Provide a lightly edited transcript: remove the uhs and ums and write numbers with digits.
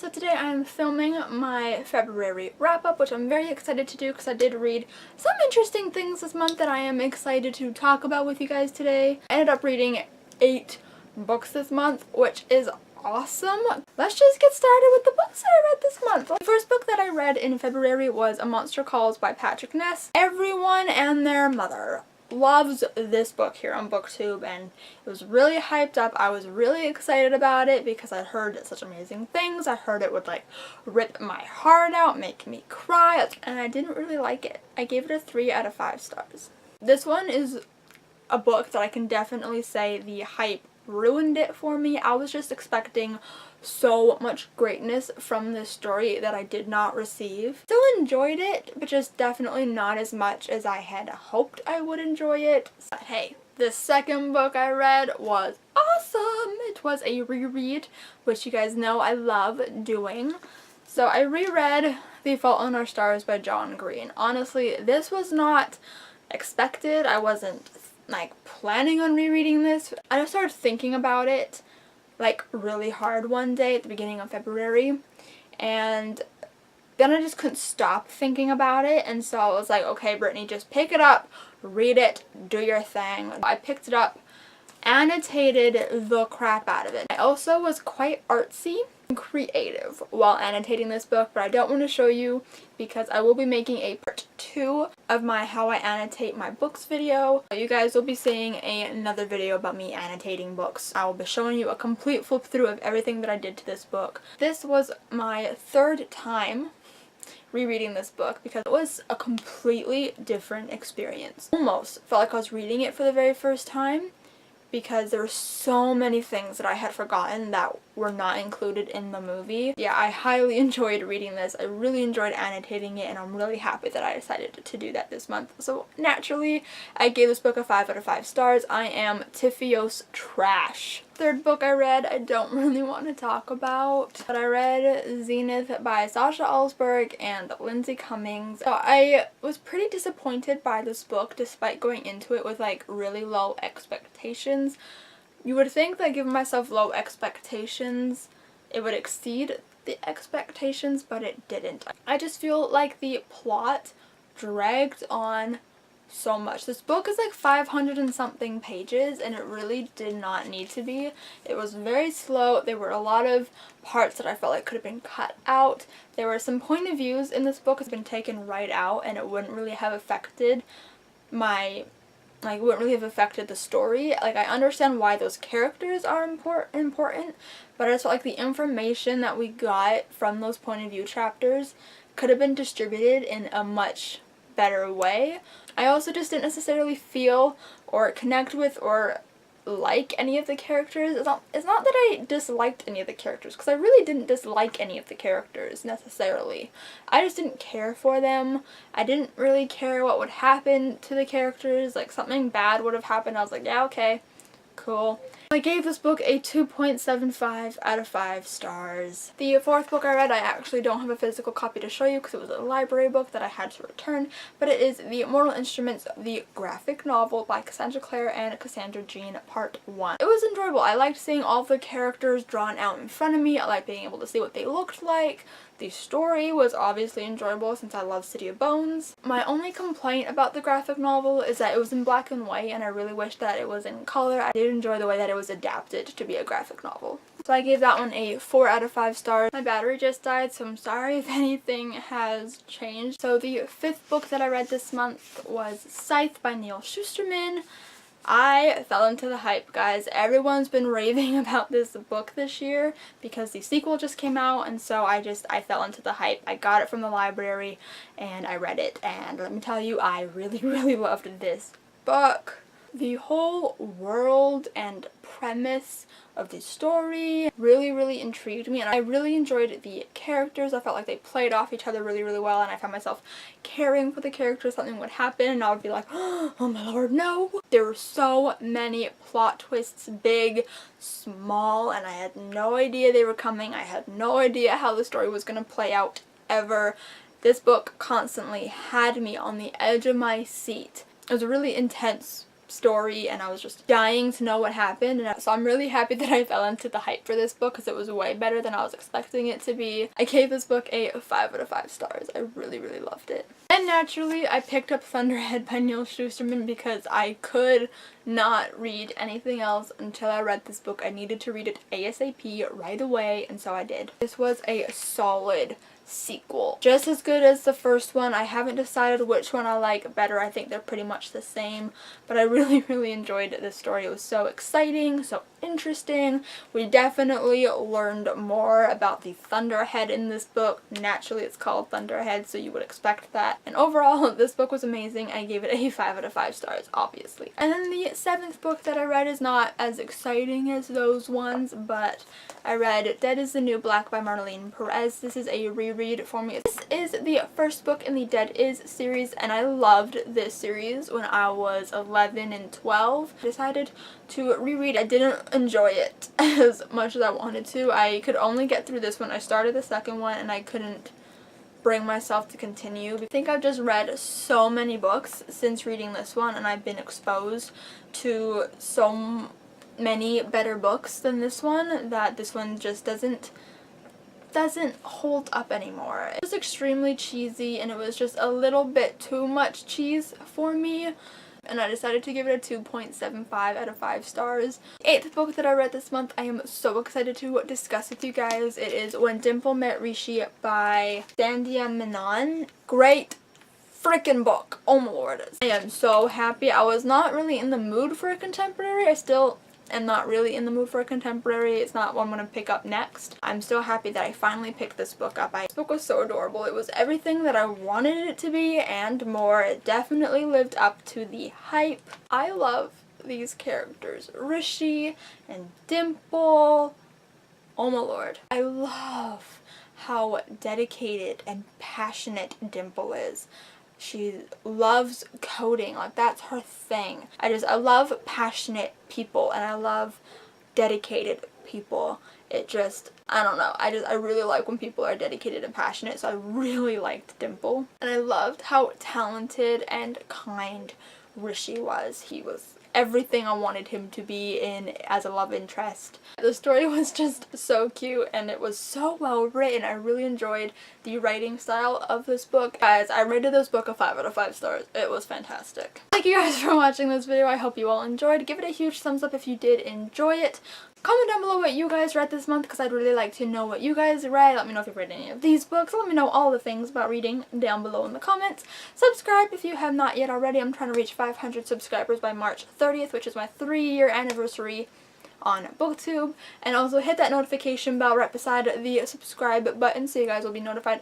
So today I am filming my February wrap-up, which I'm very excited to do because I did read some interesting things this month that I am excited to talk about with you guys today. I ended up reading 8 books this month, which is awesome. Let's just get started with the books that I read this month. The first book that I read in February was A Monster Calls by Patrick Ness. Everyone and their mother loves this book here on BookTube, and it was really hyped up. I was really excited about it because I heard such amazing things. I heard it would like rip my heart out, make me cry, and I didn't really like it. I gave it a 3 out of 5 stars. This one is a book that I can definitely say the hype ruined it for me. I was just expecting so much greatness from this story that I did not receive. Still enjoyed it, but just definitely not as much as I had hoped I would enjoy it. But hey, the second book I read was awesome! It was a reread, which you guys know I love doing. So I reread The Fault in Our Stars by John Green. Honestly, this was not expected. I wasn't like planning on rereading this. I just started thinking about it like really hard one day at the beginning of February, and then I just couldn't stop thinking about it, and so I was like, okay Brittany, just pick it up, read it, do your thing. I picked it up, annotated the crap out of it. I also was quite artsy and creative while annotating this book, but I don't want to show you because I will be making a part 2 of my how I annotate my books video. You guys will be seeing another video about me annotating books. I will be showing you a complete flip through of everything that I did to this book. This was my 3rd time rereading this book because it was a completely different experience. Almost felt like I was reading it for the very first time, because there were so many things that I had forgotten that were not included in the movie. Yeah, I highly enjoyed reading this. I really enjoyed annotating it, and I'm really happy that I decided to do that this month. So naturally, I gave this book a 5 out of 5 stars. I am Tifios trash. Third book I read, I don't really want to talk about, but I read Zenith by Sasha Alsberg and Lindsay Cummings. So I was pretty disappointed by this book despite going into it with like really low expectations. You would think that giving myself low expectations, it would exceed the expectations, but it didn't. I just feel like the plot dragged on so much. This book is like 500 and something pages, and it really did not need to be. It was very slow. There were a lot of parts that I felt like could have been cut out. There were some point of views in this book that's been taken right out, and it wouldn't really have affected the story. Like, I understand why those characters are important, but I just felt like the information that we got from those point of view chapters could have been distributed in a much better way. I also just didn't necessarily feel or connect with or like any of the characters. It's not that I disliked any of the characters, because I really didn't dislike any of the characters necessarily. I just didn't care for them. I didn't really care what would happen to the characters. Like, something bad would have happened, I was like, yeah, okay, cool. I gave this book a 2.75 out of 5 stars. The 4th book I read, I actually don't have a physical copy to show you because it was a library book that I had to return, but it is The Mortal Instruments, the graphic novel by Cassandra Clare and Cassandra Jean, Part 1. It was enjoyable. I liked seeing all the characters drawn out in front of me. I liked being able to see what they looked like. The story was obviously enjoyable since I love City of Bones. My only complaint about the graphic novel is that it was in black and white, and I really wish that it was in color. I did enjoy the way that it was adapted to be a graphic novel. So I gave that one a 4 out of 5 stars. My battery just died, so I'm sorry if anything has changed. So the 5th book that I read this month was Scythe by Neil Shusterman. I fell into the hype, guys. Everyone's been raving about this book this year because the sequel just came out, and so I fell into the hype. I got it from the library and I read it, and let me tell you, I really loved this book. The whole world and premise of the story really intrigued me, and I really enjoyed the characters. I felt like they played off each other really well, and I found myself caring for the characters. Something would happen and I would be like, oh my lord, no! There were so many plot twists, big, small, and I had no idea they were coming. I had no idea how the story was going to play out ever. This book constantly had me on the edge of my seat. It was a really intense story, and I was just dying to know what happened. And so I'm really happy that I fell into the hype for this book because it was way better than I was expecting it to be. I gave this book a 5 out of 5 stars. I really, really loved it. And naturally, I picked up Thunderhead by Neil Shusterman because I could not read anything else until I read this book. I needed to read it ASAP right away, and so I did. This was a solid sequel. Just as good as the first one. I haven't decided which one I like better. I think they're pretty much the same, but I really, really enjoyed this story. It was so exciting, so interesting. We definitely learned more about the Thunderhead in this book. Naturally, it's called Thunderhead, so you would expect that. And overall, this book was amazing. I gave it a 5 out of 5 stars, obviously. And then the 7th book that I read is not as exciting as those ones, but I read Dead is the New Black by Marlene Perez. This is a reread for me. This is the first book in the Dead Is series, and I loved this series when I was 11 and 12. I decided to reread. I didn't enjoy it as much as I wanted to. I could only get through this one. I started the second one and I couldn't bring myself to continue. I think I've just read so many books since reading this one, and I've been exposed to so many better books than this one that this one just doesn't hold up anymore. It was extremely cheesy, and it was just a little bit too much cheese for me, and I decided to give it a 2.75 out of 5 stars. 8th book that I read this month, I am so excited to discuss with you guys. It is When Dimple Met Rishi by Sandhya Menon. Great freaking book. Oh my lord. I am so happy. I was not really in the mood for a contemporary. I still am not really in the mood for a contemporary. It's not what I'm going to pick up next. I'm so happy that I finally picked this book up. This book was so adorable. It was everything that I wanted it to be and more. It definitely lived up to the hype. I love these characters. Rishi and Dimple. Oh my lord. I love how dedicated and passionate Dimple is. She loves coding, like that's her thing. I love passionate people, and I love dedicated people. It just, I don't know, I really like when people are dedicated and passionate, so I really liked Dimple. And I loved how talented and kind Rishi was. He was everything I wanted him to be in as a love interest. The story was just so cute, and it was so well written. I really enjoyed the writing style of this book. Guys, I rated this book a 5 out of 5 stars. It was fantastic. Thank you guys for watching this video. I hope you all enjoyed. Give it a huge thumbs up if you did enjoy it. Comment down below what you guys read this month, because I'd really like to know what you guys read. Let me know if you've read any of these books. Let me know all the things about reading down below in the comments. Subscribe if you have not yet already. I'm trying to reach 500 subscribers by March 30th, which is my 3-year anniversary on BookTube. And also hit that notification bell right beside the subscribe button so you guys will be notified